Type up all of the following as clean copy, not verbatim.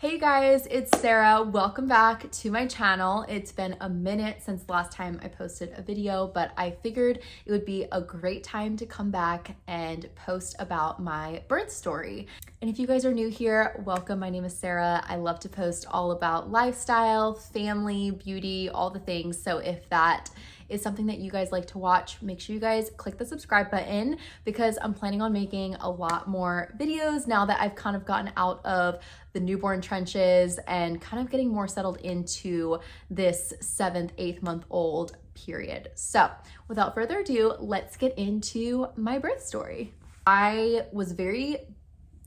Hey guys, it's Sarah. Welcome back to my channel. It's been a minute since the last time I posted a video, but I figured it would be a great time to come back and post about my birth story. And if you guys are new here, welcome. My name is Sarah. I love to post all about lifestyle, family, beauty, all the things. So if that is something that you guys like to watch, make sure you guys click the subscribe button because I'm planning on making a lot more videos now that I've kind of gotten out of the newborn trenches and kind of getting more settled into this 7th, 8th month old period. So without further ado, let's get into my birth story. I was very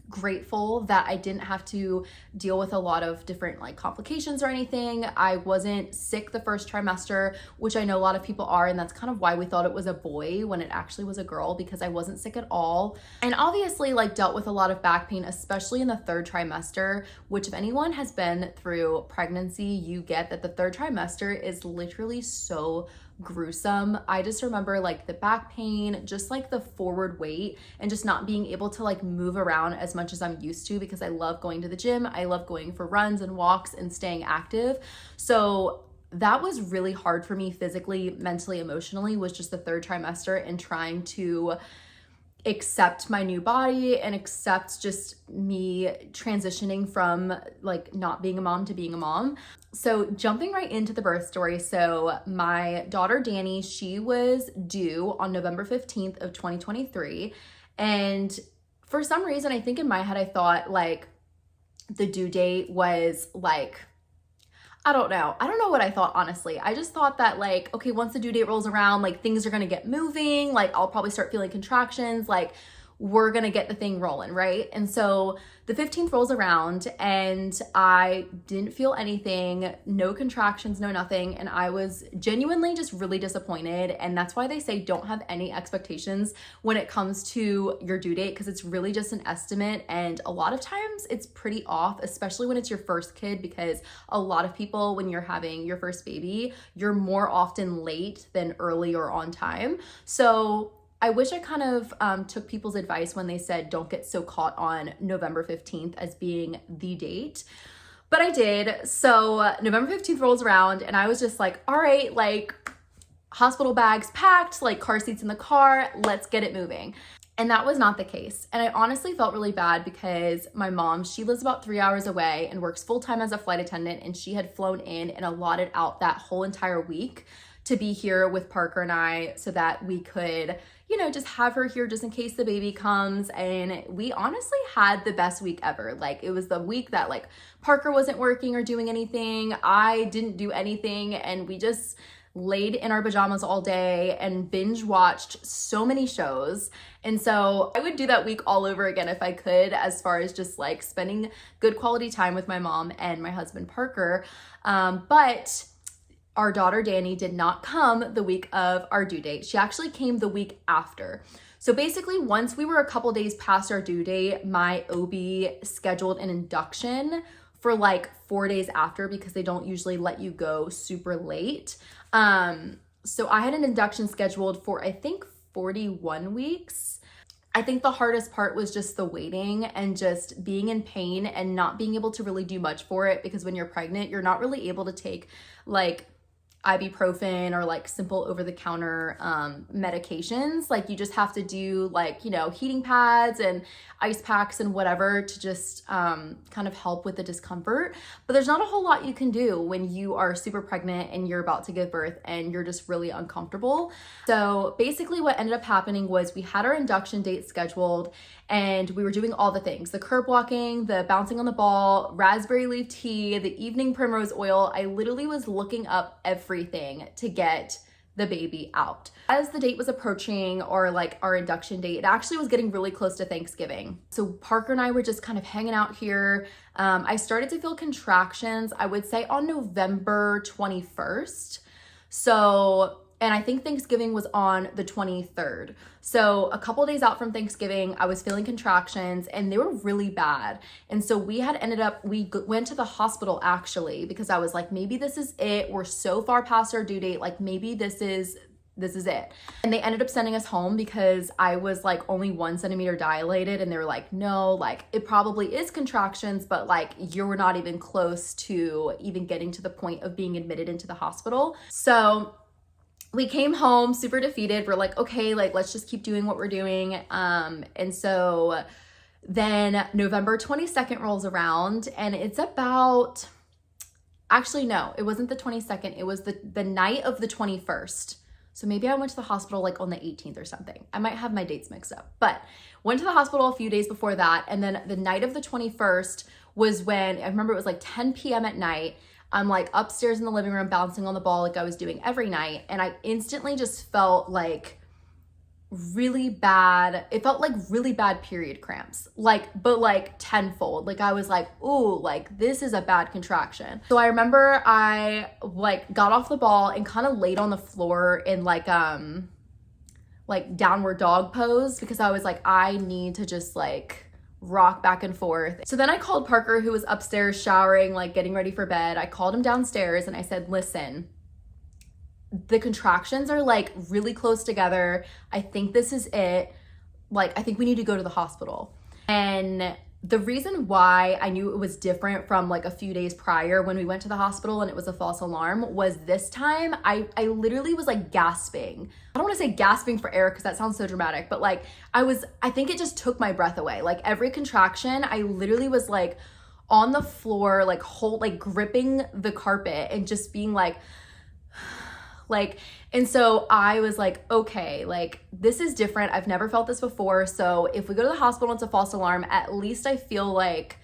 grateful that I didn't have to deal with a lot of different complications or anything. I wasn't sick the first trimester, which I know a lot of people are, and that's kind of why we thought it was a boy when it actually was a girl, because I wasn't sick at all. And obviously dealt with a lot of back pain, especially in the 3rd trimester, which if anyone has been through pregnancy, you get that the 3rd trimester is literally so gruesome. I just remember the back pain, just the forward weight, and just not being able to move around as much as I'm used to, because I love going to the gym. I love going for runs and walks and staying active. So that was really hard for me physically, mentally, emotionally, was just the 3rd trimester and trying to accept my new body and accept just me transitioning from not being a mom to being a mom. So jumping right into the birth story. So my daughter Danny, she was due on November 15th of 2023. And for some reason, I think in my head, I thought the due date was I don't know what I thought, honestly. I just thought that okay, once the due date rolls around, things are gonna get moving, I'll probably start feeling contractions, we're gonna get the thing rolling, right? And so the 15th rolls around and I didn't feel anything, no contractions, no nothing. And I was genuinely just really disappointed. And that's why they say don't have any expectations when it comes to your due date, because it's really just an estimate. And a lot of times it's pretty off, especially when it's your first kid, because a lot of people, when you're having your first baby, you're more often late than early or on time. So I wish I kind of took people's advice when they said don't get so caught on November 15th as being the date, but I did. So November 15th rolls around and I was just all right, hospital bags packed, car seats in the car, let's get it moving. And that was not the case. And I honestly felt really bad because my mom, she lives about 3 hours away and works full-time as a flight attendant, and she had flown in and allotted out that whole entire week to be here with Parker and I so that we could, just have her here just in case the baby comes. And we honestly had the best week ever. It was the week that Parker wasn't working or doing anything. I didn't do anything, and we just laid in our pajamas all day and binge watched so many shows. And so I would do that week all over again if I could, as far as just spending good quality time with my mom and my husband Parker. But our daughter Danny did not come the week of our due date. She actually came the week after. So basically, once we were a couple days past our due date, my OB scheduled an induction for 4 days after, because they don't usually let you go super late. So I had an induction scheduled for, I think, 41 weeks. I think the hardest part was just the waiting and just being in pain and not being able to really do much for it, because when you're pregnant, you're not really able to take ibuprofen or simple over-the-counter medications. You just have to do heating pads and ice packs and whatever to just kind of help with the discomfort. But there's not a whole lot you can do when you are super pregnant and you're about to give birth and you're just really uncomfortable. So basically what ended up happening was we had our induction date scheduled and we were doing all the things: the curb walking, the bouncing on the ball, raspberry leaf tea, the evening primrose oil. I literally was looking up everything to get the baby out. As the date was approaching, or our induction date, it actually was getting really close to Thanksgiving. So Parker and I were just kind of hanging out here. I started to feel contractions, I would say on November 21st. So, and I think Thanksgiving was on the 23rd. So a couple days out from Thanksgiving, I was feeling contractions and they were really bad. And so we went to the hospital actually, because I was maybe this is it. We're so far past our due date. Maybe this is this is it. And they ended up sending us home because I was like only 1 centimeter dilated, and they were like, no, like it probably is contractions, but like you're not even close to even getting to the point of being admitted into the hospital. So we came home super defeated. We're like, okay, like let's just keep doing what we're doing. And so then November 22nd rolls around, and it's about, actually no, it wasn't the 22nd. It was the night of the 21st. So maybe I went to the hospital like on the 18th or something. I might have my dates mixed up, but went to the hospital a few days before that. And then the night of the 21st was when, I remember it was like 10 p.m. at night. I'm like upstairs in the living room bouncing on the ball like I was doing every night. And I instantly just felt like really bad. It felt like really bad period cramps, like, but like tenfold. Like I was like, ooh, like this is a bad contraction. So I remember I like got off the ball and kind of laid on the floor in like downward dog pose, because I was like, I need to just like rock back and forth. So then I called Parker, who was upstairs showering, like getting ready for bed. I called him downstairs and I said, listen, the contractions are like really close together. I think this is it. Like, I think we need to go to the hospital. And the reason why I knew it was different from like a few days prior when we went to the hospital and it was a false alarm was this time I literally was like gasping. I don't want to say gasping for air because that sounds so dramatic, but like I think it just took my breath away. Like every contraction, I literally was like on the floor, like gripping the carpet and just being like, and so I was like, okay, like this is different. I've never felt this before. So if we go to the hospital and it's a false alarm, at least I feel like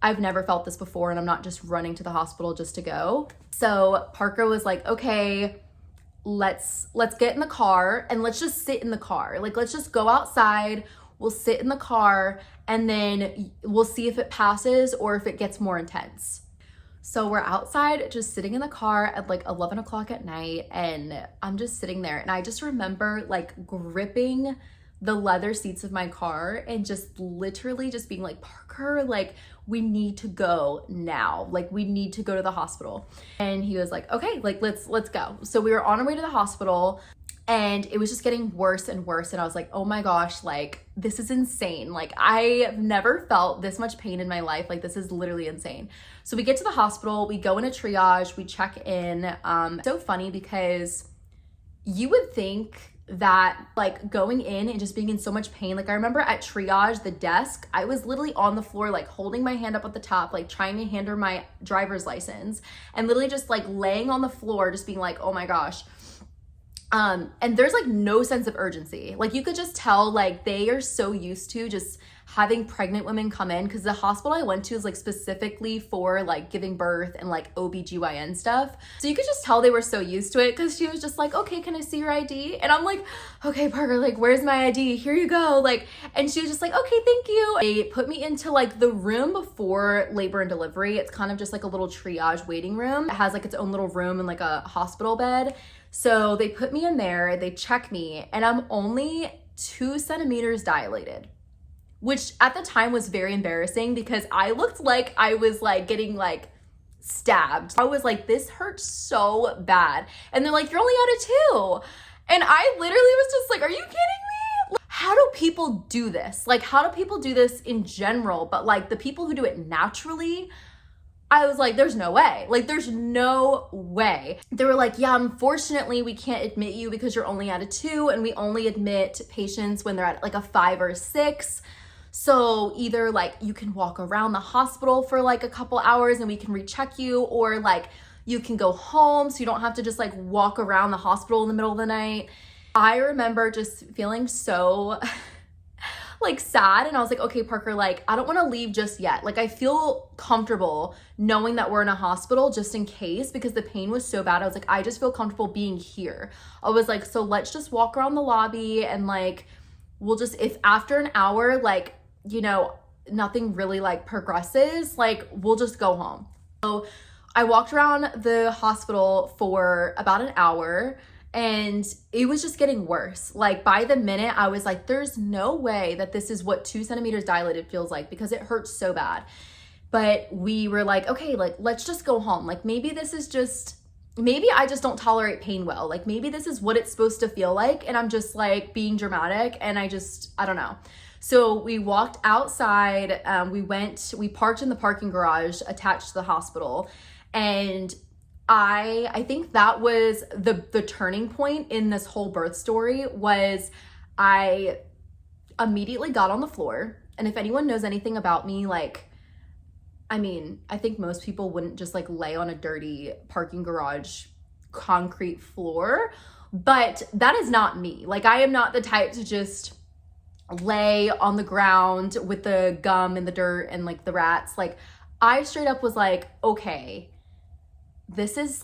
I've never felt this before and I'm not just running to the hospital just to go. So Parker was like, okay, let's get in the car and let's just sit in the car. Like, let's just go outside. We'll sit in the car and then we'll see if it passes or if it gets more intense. So we're outside just sitting in the car at like 11 o'clock at night, and I'm just sitting there, and I just remember like gripping the leather seats of my car and just literally just being like, Parker, like we need to go now. Like we need to go to the hospital. And he was like, okay, like let's go. So we were on our way to the hospital, and it was just getting worse and worse. And I was like, oh my gosh, like this is insane. Like I've never felt this much pain in my life. Like this is literally insane. So we get to the hospital, we go in a triage, we check in. So funny because you would think that like going in and just being in so much pain. Like I remember at triage, the desk, I was literally on the floor, like holding my hand up at the top, like trying to hand her my driver's license, and literally just like laying on the floor, just being like, oh my gosh. And there's like no sense of urgency. Like you could just tell like they are so used to just having pregnant women come in, because the hospital I went to is like specifically for like giving birth and like OBGYN stuff. So you could just tell they were so used to it, because she was just like, okay, can I see your ID? And I'm like, okay, Parker, like where's my ID? Here you go. Like, and she was just like, okay, thank you. They put me into like the room before labor and delivery. It's kind of just like a little triage waiting room. It has like its own little room and like a hospital bed. So they put me in there, they check me, and I'm only 2 centimeters dilated, which at the time was very embarrassing because I looked like I was like getting like stabbed. I was like, this hurts so bad. And they're like, you're only at a 2. And I literally was just like, are you kidding me? How do people do this? Like, how do people do this in general? But like the people who do it naturally, I was like, there's no way. Like, there's no way. They were like, yeah, unfortunately, we can't admit you because you're only at a 2, and we only admit patients when they're at like a 5 or 6. So either like you can walk around the hospital for like a couple hours and we can recheck you, or like you can go home so you don't have to just like walk around the hospital in the middle of the night. I remember just feeling so like sad, and I was like, okay, Parker, like I don't want to leave just yet. Like I feel comfortable knowing that we're in a hospital just in case, because the pain was so bad. I was like, I just feel comfortable being here. I was like, so let's just walk around the lobby, and like we'll just, if after an hour, like, you know, nothing really like progresses, like we'll just go home. So I walked around the hospital for about an hour, and it was just getting worse. Like by the minute, I was like, there's no way that this is what 2 centimeters dilated feels like, because it hurts so bad. But we were like, okay, like let's just go home. Like maybe this is just maybe I just don't tolerate pain well. Like maybe this is what it's supposed to feel like, and I'm just like being dramatic, and I don't know. So we walked outside, we parked in the parking garage attached to the hospital, and I think that was the turning point in this whole birth story. Was I immediately got on the floor, and if anyone knows anything about me, like, I mean, I think most people wouldn't just like lay on a dirty parking garage concrete floor, but that is not me. Like, I am not the type to just lay on the ground with the gum and the dirt and like the rats. Like, I straight up was like, okay, this is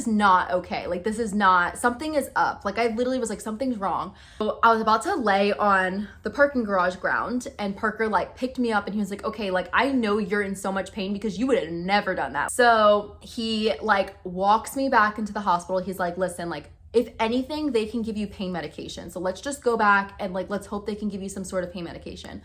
not okay. Like, this is not, something is up. Like, I literally was like, something's wrong. So I was about to lay on the parking garage ground, and Parker like picked me up, and he was like, okay, like, I know you're in so much pain because you would have never done that. So he like walks me back into the hospital. He's like, listen, like, if anything, they can give you pain medication. So let's just go back and like, let's hope they can give you some sort of pain medication.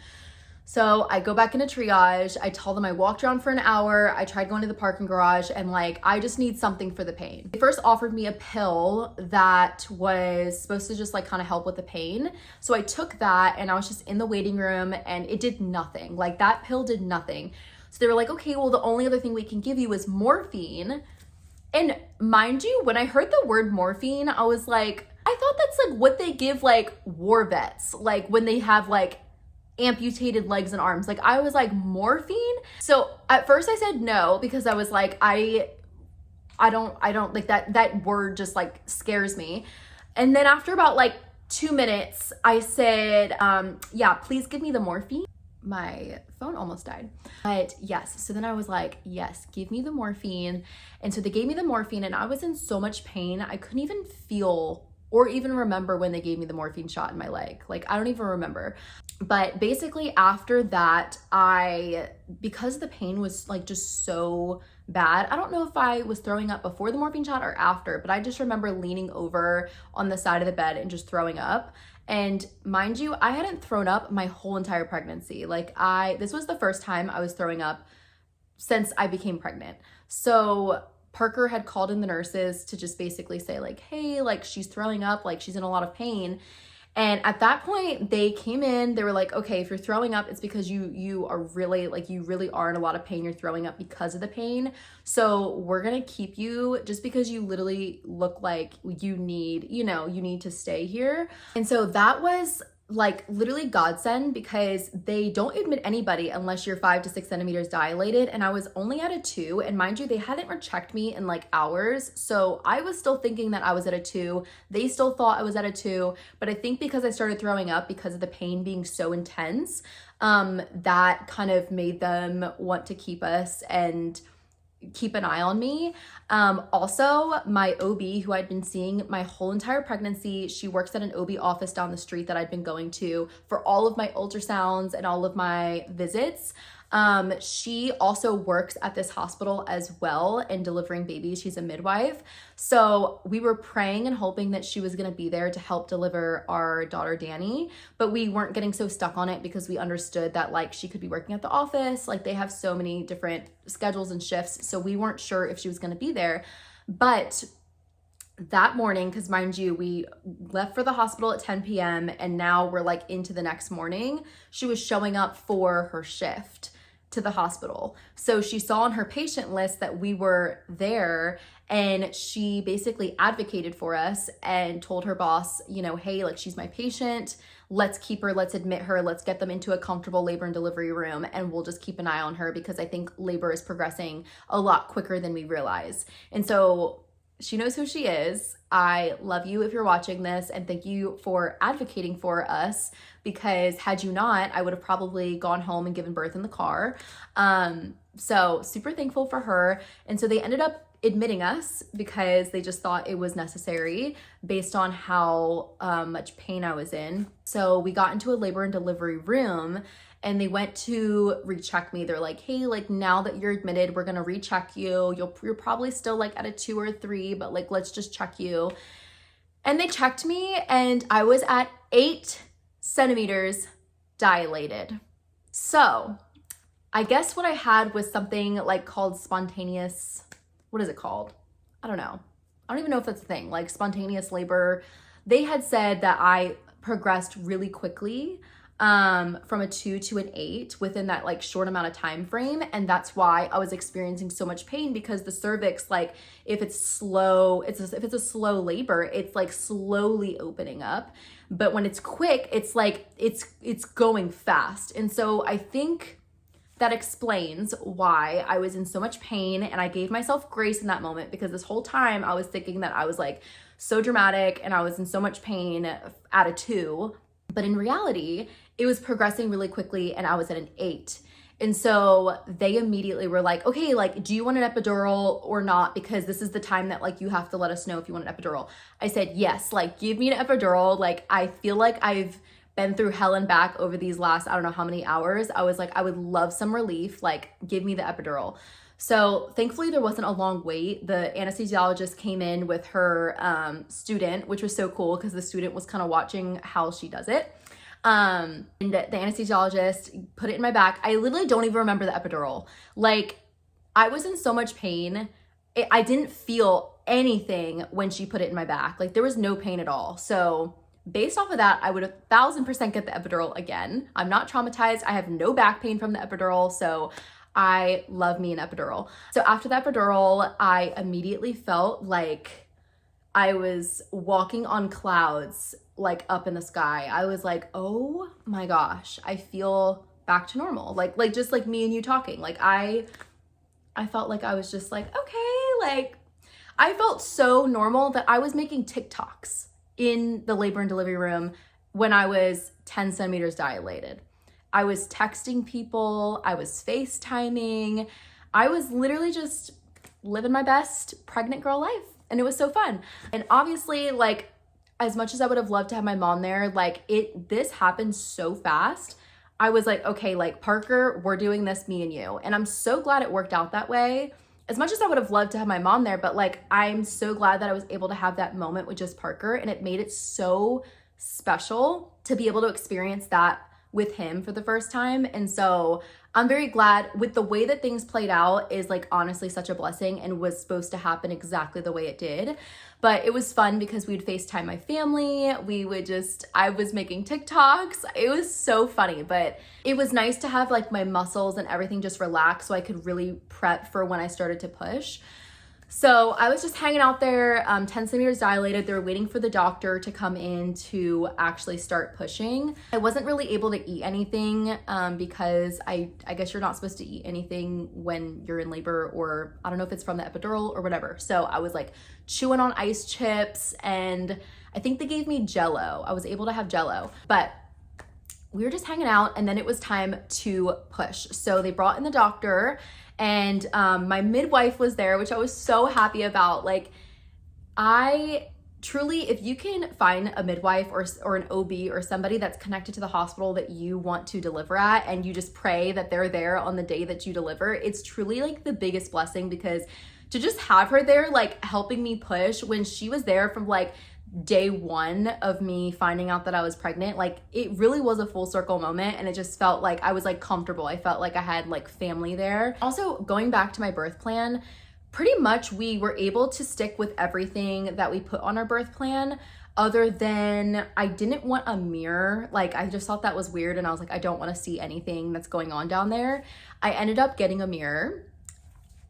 So I go back into triage. I tell them I walked around for an hour. I tried going to the parking garage, and like, I just need something for the pain. They first offered me a pill that was supposed to just like kind of help with the pain. So I took that, and I was just in the waiting room, and it did nothing. Like, that pill did nothing. So they were like, okay, well, the only other thing we can give you is morphine. And mind you, when I heard the word morphine, I was like, I thought that's like what they give like war vets, like when they have like amputated legs and arms. Like, I was like, morphine? So at first I said no, because I was like, I don't like that word just like scares me. And then after about like 2 minutes, I said, yeah, please give me the morphine. My phone almost died. But yes, so then I was like, yes, give me the morphine. And so they gave me the morphine, and I was in so much pain. I couldn't even feel or even remember when they gave me the morphine shot in my leg. Like, I don't even remember. But basically after that, because the pain was like just so bad, I don't know if I was throwing up before the morphine shot or after, but I just remember leaning over on the side of the bed and just throwing up. And mind you, I hadn't thrown up my whole entire pregnancy. Like, this was the first time I was throwing up since I became pregnant. So Parker had called in the nurses to just basically say like, hey, like, she's throwing up, like, she's in a lot of pain. And at that point, they came in, they were like, okay, if you're throwing up, it's because you are really, like, you really are in a lot of pain. You're throwing up because of the pain. So we're gonna keep you, just because you literally look like you need to stay here. And so that was like literally godsend, because they don't admit anybody unless you're 5 to 6 centimeters dilated, and I was only at a 2, and mind you, they hadn't rechecked me in like hours, so I was still thinking that I was at a 2. They still thought I was at a 2, but I think because I started throwing up because of the pain being so intense, that kind of made them want to keep us and keep an eye on me. Also, my OB, who I'd been seeing my whole entire pregnancy, she works at an OB office down the street that I'd been going to for all of my ultrasounds and all of my visits. She also works at this hospital as well and delivering babies. She's a midwife. So we were praying and hoping that she was going to be there to help deliver our daughter, Danny, but we weren't getting so stuck on it because we understood that like she could be working at the office. Like, they have so many different schedules and shifts. So we weren't sure if she was going to be there. But that morning, because mind you, we left for the hospital at 10 p.m. and now we're like into the next morning, she was showing up for her shift to the hospital. So she saw on her patient list that we were there, and she basically advocated for us and told her boss, hey, like, she's my patient. Let's keep her, let's admit her, let's get them into a comfortable labor and delivery room, and we'll just keep an eye on her because I think labor is progressing a lot quicker than we realize. And so she knows who she is. I love you if you're watching this, and thank you for advocating for us, because had you not, I would have probably gone home and given birth in the car. So super thankful for her. And so they ended up admitting us because they just thought it was necessary based on how much pain I was in. So we got into a labor and delivery room, and they went to recheck me. They're like, hey, like, now that you're admitted, we're gonna recheck you. You're probably still like at a 2 or 3, but like, let's just check you. And they checked me, and I was at 8 centimeters dilated. So I guess what I had was something like called spontaneous what is it called? I don't know. I don't even know if that's a thing, like spontaneous labor. They had said that I progressed really quickly from a 2 to an 8 within that like short amount of time frame. And that's why I was experiencing so much pain, because the cervix, like if it's slow, if it's a slow labor, it's like slowly opening up. But when it's quick, it's like, it's going fast. And so I think that explains why I was in so much pain, and I gave myself grace in that moment, because this whole time I was thinking that I was like so dramatic and I was in so much pain at a 2, but in reality, it was progressing really quickly and I was at an 8. And so they immediately were like, okay, like, do you want an epidural or not? Because this is the time that like you have to let us know if you want an epidural. I said, yes, like give me an epidural. Like, I feel like I've been through hell and back over these last, I don't know how many hours. I was like, I would love some relief, like give me the epidural. So thankfully there wasn't a long wait. The anesthesiologist came in with her student, which was so cool because the student was kind of watching how she does it. And the anesthesiologist put it in my back. I literally don't even remember the epidural. Like, I was in so much pain. I didn't feel anything when she put it in my back. Like, there was no pain at all. So based off of that, I would 1,000% get the epidural again. I'm not traumatized. I have no back pain from the epidural. So I love me an epidural. So after the epidural, I immediately felt like I was walking on clouds, like up in the sky. I was like, oh my gosh, I feel back to normal. Like just like me and you talking. Like I felt like I was just like, okay, like I felt so normal that I was making TikToks in the labor and delivery room when I was 10 centimeters dilated. I was texting people, I was FaceTiming. I was literally just living my best pregnant girl life. And it was so fun. And obviously, like, as much as I would have loved to have my mom there, like this happened so fast. I was like, okay, like Parker, we're doing this, me and you. And I'm so glad it worked out that way. As much as I would have loved to have my mom there, but like, I'm so glad that I was able to have that moment with just Parker, and it made it so special to be able to experience that with him for the first time. And so I'm very glad with the way that things played out is like honestly such a blessing and was supposed to happen exactly the way it did. But it was fun because we'd FaceTime my family. I was making TikToks. It was so funny, but it was nice to have like my muscles and everything just relax so I could really prep for when I started to push. So I was just hanging out there, 10 centimeters dilated. They were waiting for the doctor to come in to actually start pushing. I wasn't really able to eat anything because I guess you're not supposed to eat anything when you're in labor, or I don't know if it's from the epidural or whatever. So I was like chewing on ice chips, and I think they gave me Jell-O. I was able to have Jell-O, but we were just hanging out, and then it was time to push. So they brought in the doctor, and my midwife was there, which I was so happy about. Like, I truly, if you can find a midwife or an OB or somebody that's connected to the hospital that you want to deliver at, and you just pray that they're there on the day that you deliver, it's truly like the biggest blessing, because to just have her there, like helping me push when she was there from like day 1 of me finding out that I was pregnant, like it really was a full circle moment, and it just felt like I was like comfortable. I felt like I had like family there. Also, going back to my birth plan, pretty much we were able to stick with everything that we put on our birth plan, other than I didn't want a mirror. Like, I just thought that was weird, and I was like, I don't want to see anything that's going on down there. I ended up getting a mirror.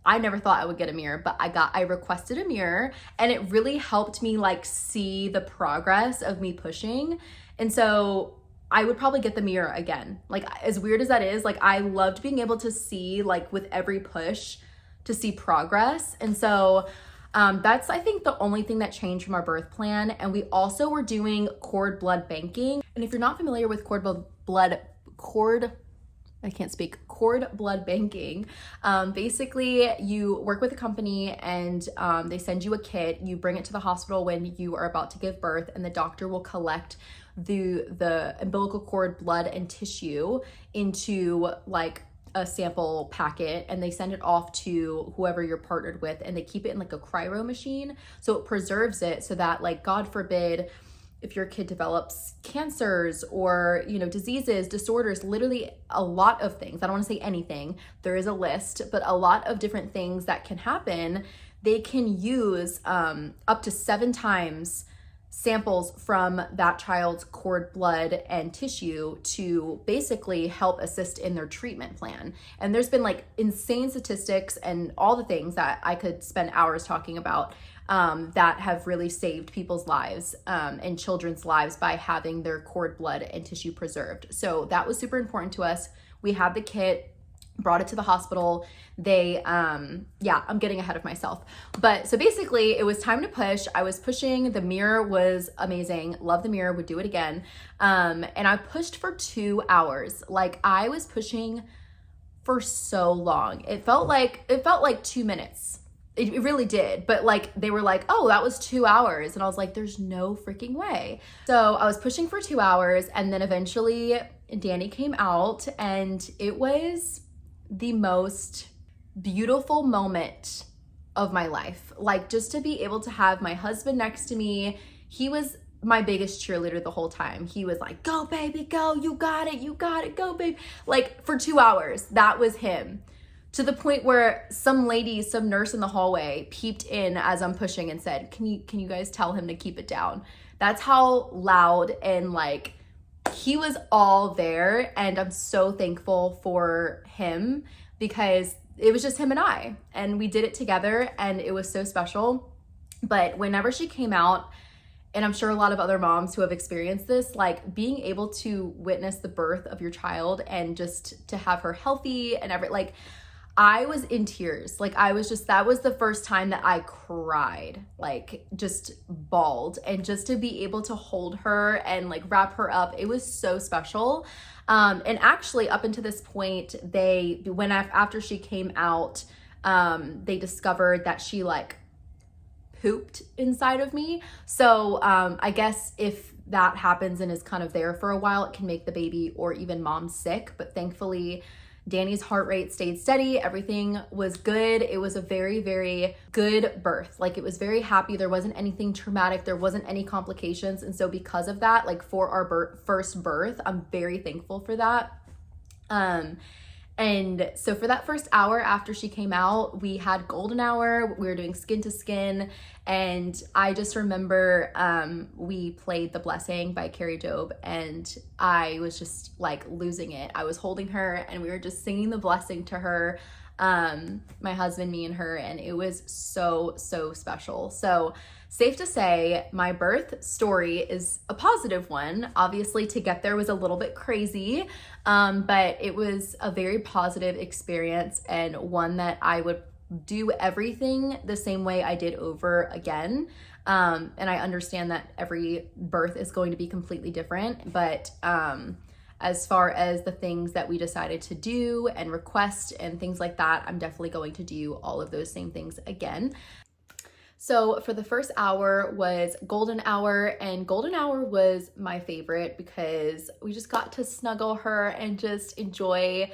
I never thought I would get a mirror, but I requested a mirror, and it really helped me like see the progress of me pushing. And so I would probably get the mirror again. Like, as weird as that is, like I loved being able to see, like with every push, to see progress. And so that's, I think, the only thing that changed from our birth plan. And we also were doing cord blood banking. And if you're not familiar with cord blood banking. Basically, you work with a company, and they send you a kit. You bring it to the hospital when you are about to give birth, and the doctor will collect the umbilical cord blood and tissue into like a sample packet, and they send it off to whoever you're partnered with, and they keep it in like a cryo machine, so it preserves it, so that, like, God forbid, if your kid develops cancers or, you know, diseases, disorders, literally a lot of things. I don't want to say anything. There is a list, but a lot of different things that can happen. they can use up to 7 times samples from that child's cord blood and tissue to basically help assist in their treatment plan. And there's been like insane statistics and all the things that I could spend hours talking about that have really saved people's lives and children's lives by having their cord blood and tissue preserved. So that was super important to us. We had the kit, brought it to the hospital. They, yeah, I'm getting ahead of myself. But so basically it was time to push. I was pushing. The mirror was amazing. Love the mirror, would do it again. And I pushed for 2 hours. Like I was pushing for so long. It felt like 2 minutes. It really did. But like, they were like, oh, that was 2 hours. And I was like, there's no freaking way. So I was pushing for 2 hours, and then eventually Danny came out, and it was the most beautiful moment of my life. Like just to be able to have my husband next to me. He was my biggest cheerleader the whole time. He was like, go baby, go, you got it, go baby. Like for 2 hours, that was him. To the point where some nurse in the hallway peeped in as I'm pushing and said, can you guys tell him to keep it down? That's how loud and like he was all there. And I'm so thankful for him because it was just him and we did it together, and it was so special. But whenever she came out, and I'm sure a lot of other moms who have experienced this, like being able to witness the birth of your child and just to have her healthy and like I was in tears. Like that was the first time that I cried, like just bawled. And just to be able to hold her and like wrap her up, it was so special. And actually up until this point, after she came out, they discovered that she like pooped inside of me. So I guess if that happens and is kind of there for a while, it can make the baby or even mom sick. But thankfully, Danny's heart rate stayed steady. Everything was good. It was a very, very good birth. Like it was very happy. There wasn't anything traumatic. There wasn't any complications. And so because of that, like for our first birth, I'm very thankful for that. And so for that first hour after she came out, we had golden hour. We were doing skin to skin. And I just remember we played The Blessing by Carrie Job, and I was just like losing it. I was holding her and we were just singing the blessing to her, my husband, me and her, and it was so, so special. So safe to say, my birth story is a positive one. Obviously, to get there was a little bit crazy, but it was a very positive experience and one that I would do everything the same way I did over again. And I understand that every birth is going to be completely different, but as far as the things that we decided to do and request and things like that, I'm definitely going to do all of those same things again. So for the first hour was golden hour, and golden hour was my favorite because we just got to snuggle her and just enjoy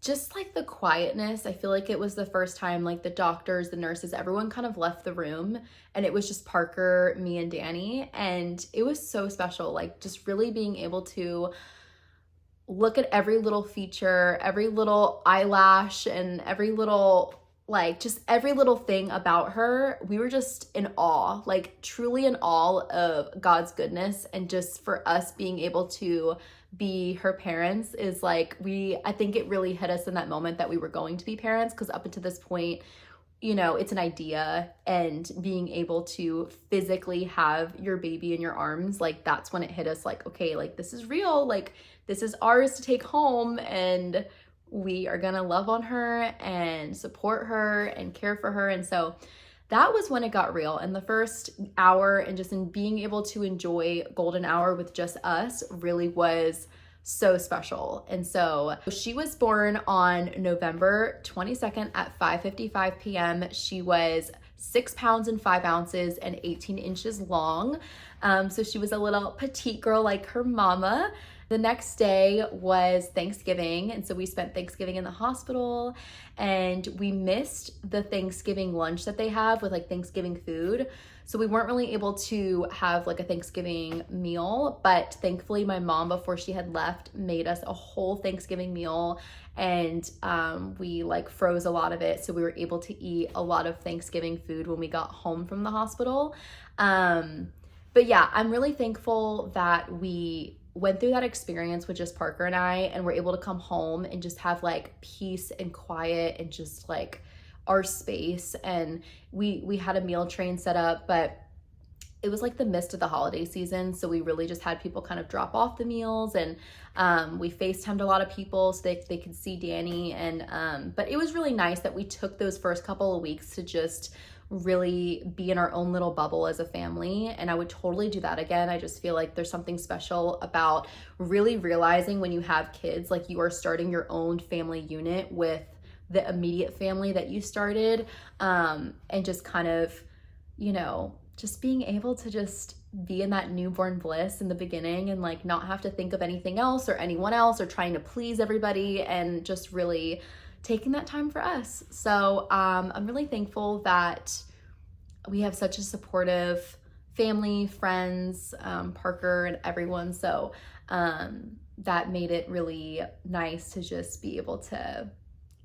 just like the quietness. I feel like it was the first time like the doctors, the nurses, everyone kind of left the room, and it was just Parker, me, and Danny. And it was so special, like just really being able to look at every little feature, every little eyelash, and every little like just every little thing about her. We were just in awe, like truly in awe of God's goodness. And just for us being able to be her parents is like, I think it really hit us in that moment that we were going to be parents, because up until this point, you know, it's an idea, and being able to physically have your baby in your arms, like that's when it hit us like, okay, like this is real, like this is ours to take home, and we are gonna love on her and support her and care for her. And so that was when it got real. And the first hour and just in being able to enjoy golden hour with just us really was so special. And so she was born on November 22nd at 5:55 p.m. She was 6 pounds and 5 ounces and 18 inches long. So she was a little petite girl like her mama. The next day was Thanksgiving, and so we spent Thanksgiving in the hospital, and we missed the Thanksgiving lunch that they have with like Thanksgiving food. So we weren't really able to have like a Thanksgiving meal, but thankfully my mom, before she had left, made us a whole Thanksgiving meal, and we like froze a lot of it, so we were able to eat a lot of Thanksgiving food when we got home from the hospital. But yeah, I'm really thankful that we went through that experience with just Parker and I, and we're able to come home and just have like peace and quiet and just like our space. And we had a meal train set up, but it was like the midst of the holiday season, so we really just had people kind of drop off the meals, and we FaceTimed a lot of people so they could see Danny. And but it was really nice that we took those first couple of weeks to just really be in our own little bubble as a family, and I would totally do that again. I just feel like there's something special about really realizing when you have kids, like you are starting your own family unit with the immediate family that you started, and just kind of, you know, just being able to just be in that newborn bliss in the beginning and like not have to think of anything else or anyone else or trying to please everybody, and just really taking that time for us. So I'm really thankful that we have such a supportive family, friends, Parker and everyone. So that made it really nice to just be able to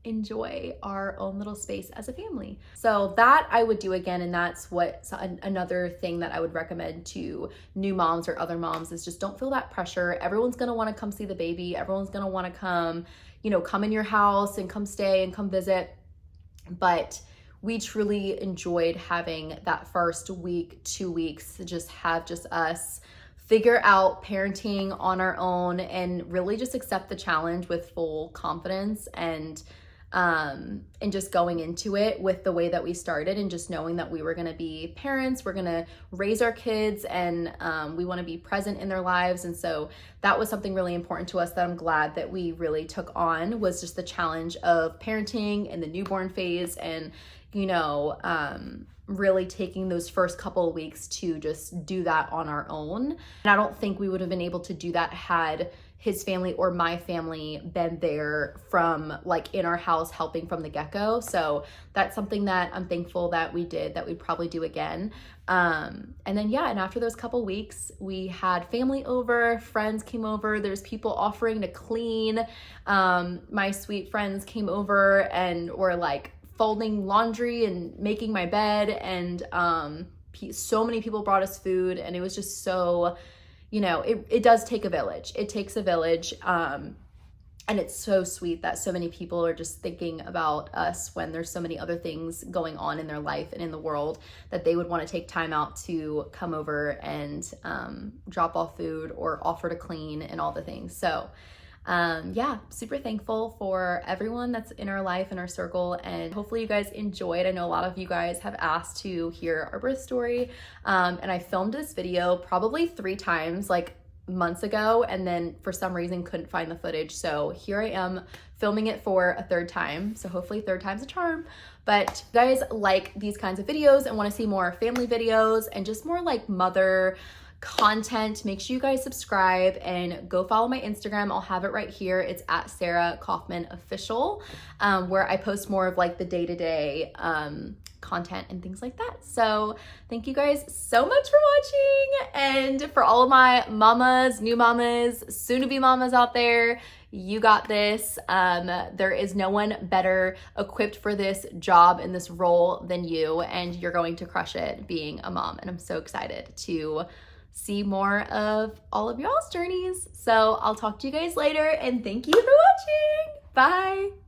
enjoy our own little space as a family. So that I would do again, and that's what another thing that I would recommend to new moms or other moms is just don't feel that pressure. Everyone's gonna wanna come see the baby. Everyone's gonna wanna come, you know, come in your house and come stay and come visit. But we truly enjoyed having that first week, 2 weeks to just have just us figure out parenting on our own and really just accept the challenge with full confidence, and just going into it with the way that we started, and just knowing that we were going to be parents, we're going to raise our kids, and we want to be present in their lives. And so that was something really important to us that I'm glad that we really took on, was just the challenge of parenting in the newborn phase, and you know, really taking those first couple of weeks to just do that on our own. And I don't think we would have been able to do that had his family or my family been there from like in our house helping from the get-go. So that's something that I'm thankful that we did, that we'd probably do again. And then yeah, and after those couple weeks, we had family over, friends came over, there's people offering to clean. My sweet friends came over and were like folding laundry and making my bed, and so many people brought us food, and it was just so, you know, it does take a village. It takes a village, and it's so sweet that so many people are just thinking about us when there's so many other things going on in their life and in the world, that they would want to take time out to come over and drop off food or offer to clean and all the things. So yeah, super thankful for everyone that's in our life, in our circle, and hopefully you guys enjoyed. I know a lot of you guys have asked to hear our birth story, and I filmed this video probably 3 times, like months ago, and then for some reason couldn't find the footage. So here I am filming it for a 3rd time. So hopefully 3rd time's a charm. But if you guys like these kinds of videos and want to see more family videos and just more like mother content, make sure you guys subscribe and go follow my Instagram. I'll have it right here. It's at Sarah Kaufman Official, where I post more of like the day-to-day content and things like that. So thank you guys so much for watching, and for all of my mamas, new mamas, soon-to-be mamas out there, you got this. There is no one better equipped for this job and this role than you, and you're going to crush it being a mom. And I'm so excited to see more of all of y'all's journeys. So I'll talk to you guys later, and thank you for watching. Bye.